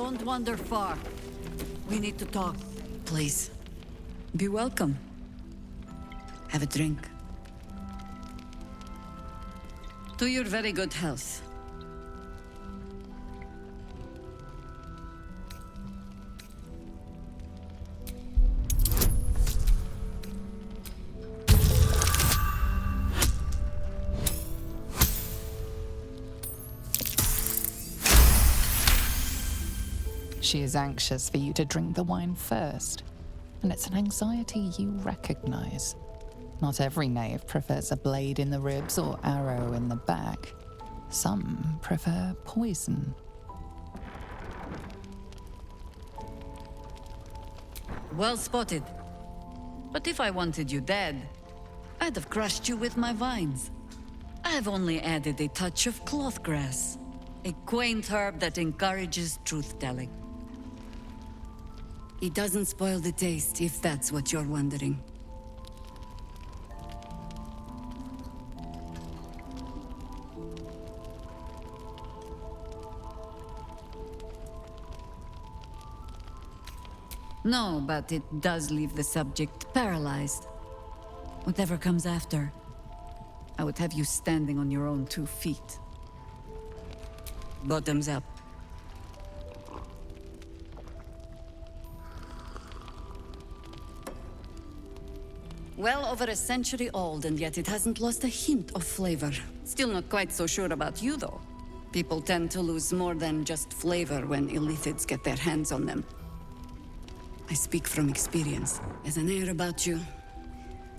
don't wander far. We need to talk. Please, be welcome. Have a drink. To your very good health. She is anxious for you to drink the wine first, and it's an anxiety you recognize. Not every knave prefers a blade in the ribs or arrow in the back. Some prefer poison. Well spotted. But if I wanted you dead, I'd have crushed you with my vines. I've only added a touch of cloth grass, a quaint herb that encourages truth-telling. It doesn't spoil the taste, if that's what you're wondering. No, but it does leave the subject paralyzed. Whatever comes after, I would have you standing on your own 2 feet. Bottoms up. Well over a century old, and yet it hasn't lost a hint of flavor. Still not quite so sure about you, though. People tend to lose more than just flavor when illithids get their hands on them. I speak from experience. There's an air about you.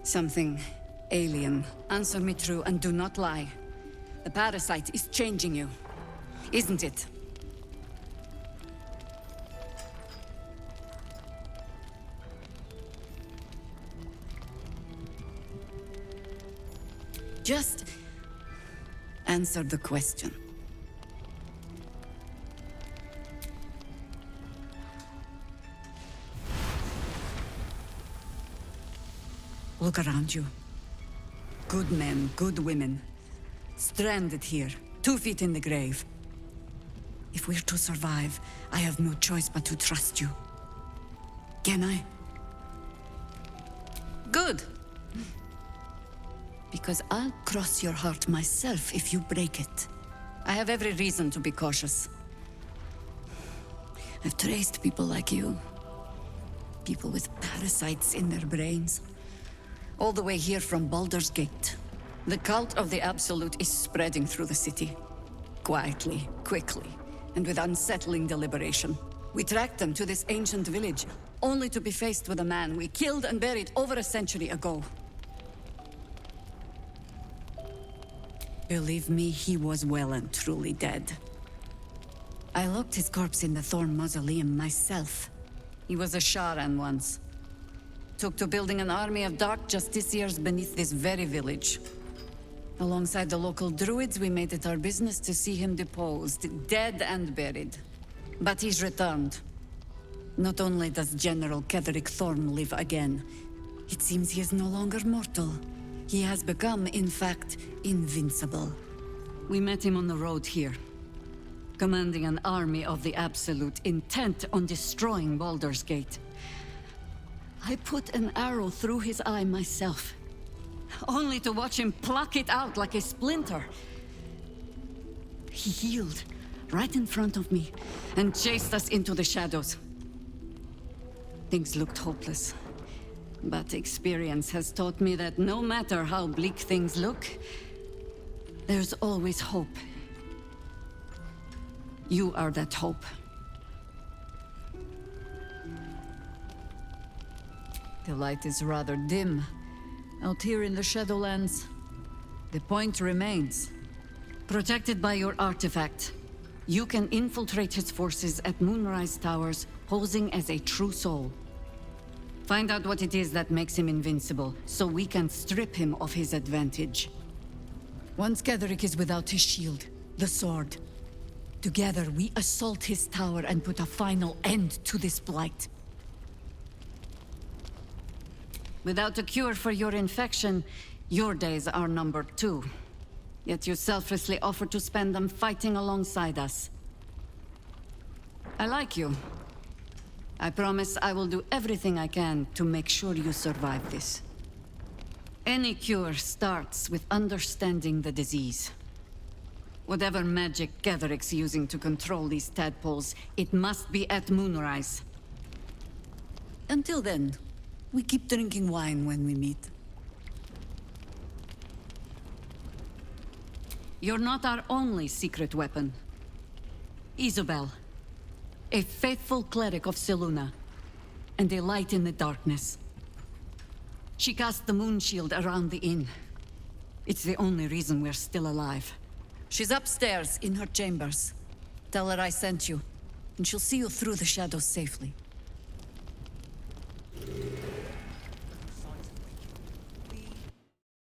Something alien. Answer me true and do not lie. The parasite is changing you, isn't it? Just answer the question. Look around you. Good men, good women. Stranded here, 2 feet in the grave. If we're to survive, I have no choice but to trust you. Can I? Good. Because I'll cross your heart myself if you break it. I have every reason to be cautious. I've traced people like you. People with parasites in their brains. All the way here from Baldur's Gate. The cult of the Absolute is spreading through the city. Quietly, quickly, and with unsettling deliberation. We tracked them to this ancient village, only to be faced with a man we killed and buried over a century ago. Believe me, he was well and truly dead. I locked his corpse in the Thorm mausoleum myself. He was a Sharan once. Took to building an army of dark justiciars beneath this very village. Alongside the local druids, we made it our business to see him deposed, dead and buried. But he's returned. Not only does General Ketheric Thorm live again, it seems he is no longer mortal. He has become, in fact, invincible. We met him on the road here, commanding an army of the Absolute, intent on destroying Baldur's Gate. I put an arrow through his eye myself, only to watch him pluck it out like a splinter. He healed right in front of me and chased us into the shadows. Things looked hopeless. But experience has taught me that no matter how bleak things look, there's always hope. You are that hope. The light is rather dim out here in the Shadowlands. The point remains. Protected by your artifact, you can infiltrate his forces at Moonrise Towers, posing as a true soul. Find out what it is that makes him invincible, so we can strip him of his advantage. Once Ketheric is without his shield, the sword, together we assault his tower and put a final end to this blight. Without a cure for your infection, your days are numbered too. Yet you selflessly offer to spend them fighting alongside us. I like you. I promise I will do everything I can to make sure you survive this. Any cure starts with understanding the disease. Whatever magic Ketheric's using to control these tadpoles, it must be at moonrise. Until then, we keep drinking wine when we meet. You're not our only secret weapon. Isobel, a faithful cleric of Selûne, and a light in the darkness. She cast the moon shield around the inn. It's the only reason we're still alive. She's upstairs in her chambers. Tell her I sent you, and she'll see you through the shadows safely.